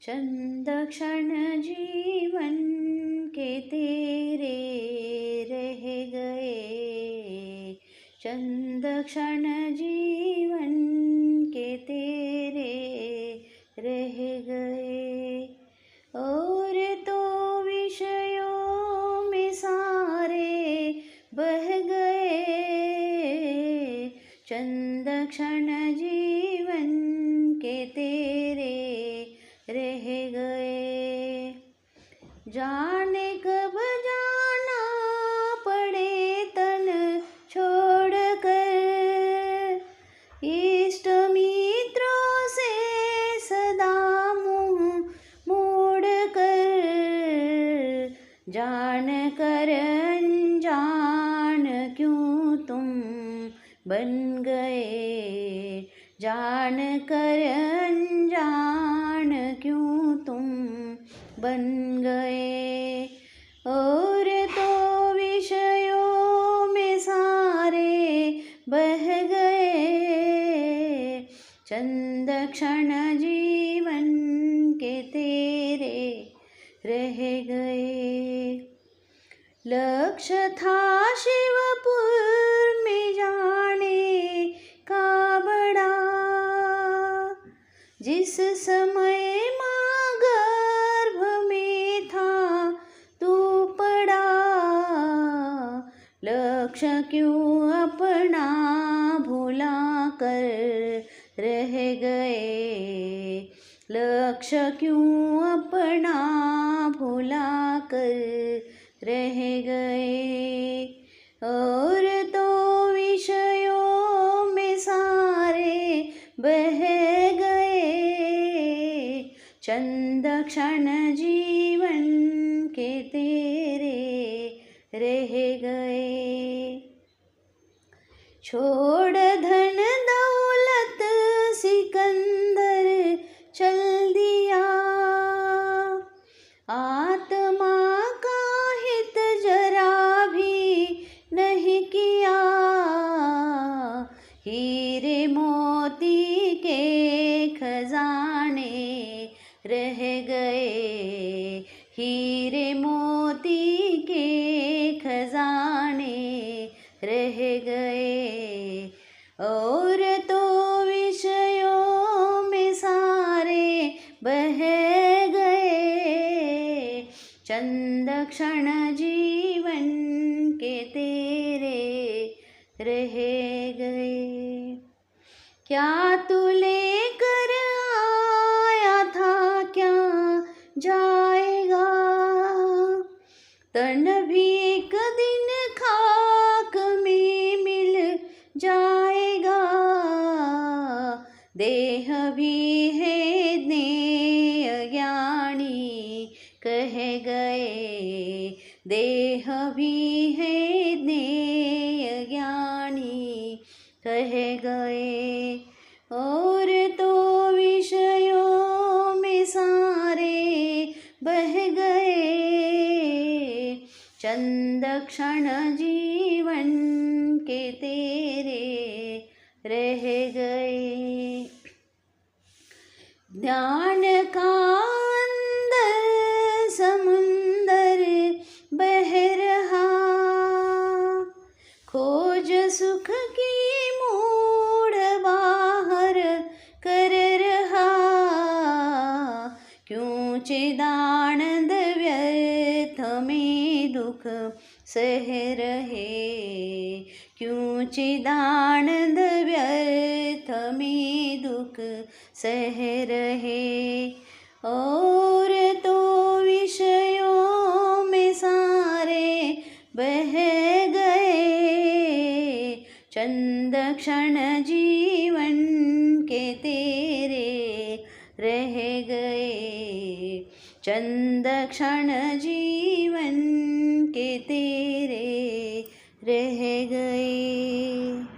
चंद क्षण जीवन के तेरे रह गए, चंद क्षण जीवन के तेरे रह गए। और तो विषयों में सारे बह गए, चंद क्षण जीवन के तेरे रह गए। जाने कब जाना पड़े तन छोड़ कर, इष्ट मित्रों से सदा मुँह मोड़ कर। जान कर अनजान क्यों तुम बन गए, जान कर अनजान क्यों तुम बन गए। और तो विषयों में सारे बह गए, चंद क्षण जीवन के तेरे रह गए। लक्ष्य था शिवपुर में जाने का बड़ा, जिस समय माँ गर्भ में था तू पड़ा। लक्ष्य क्यों अपना भुला कर रह गए, लक्ष्य क्यों अपना भुला कर रह गए। और तो विषयों में सारे बह गए, चंद क्षण जीवन के तेरे रह गए। छोड़ धन दौलत सिकंदर चल दिया, आत्मा का हित जरा भी नहीं किया। हीरे मोती के खजाने रह गए, हीरे मोती के खजाने रह गए। और तो विषयों में सारे बह गए, चंद क्षण जीवन के तेरे रह गए। क्या तू लेकर आया था क्या जाएगा, तन भी एक दिन खाक में मिल जाएगा। देह भी है ज्ञेय ज्ञानी कह गए, देह भी है ज्ञेय ज्ञानी कह गए। और तो विषयों में सारे बह गए, चंद क्षण जीवन के तेरे रह गए। ज्ञान का अंदर समुंदर बह रहा, खोज सुख की मूढ़ बाहर कर रहा। क्यों चिदानंद व्यर्थ में दुख सह रहे, क्यों चिदानंद व्यर्थ में दुख सह रहे। और तो विषयों में सारे बह गए, चंद क्षण जीवन के तेरे रह गए, चंद क्षण जीवन के तेरे रह गए।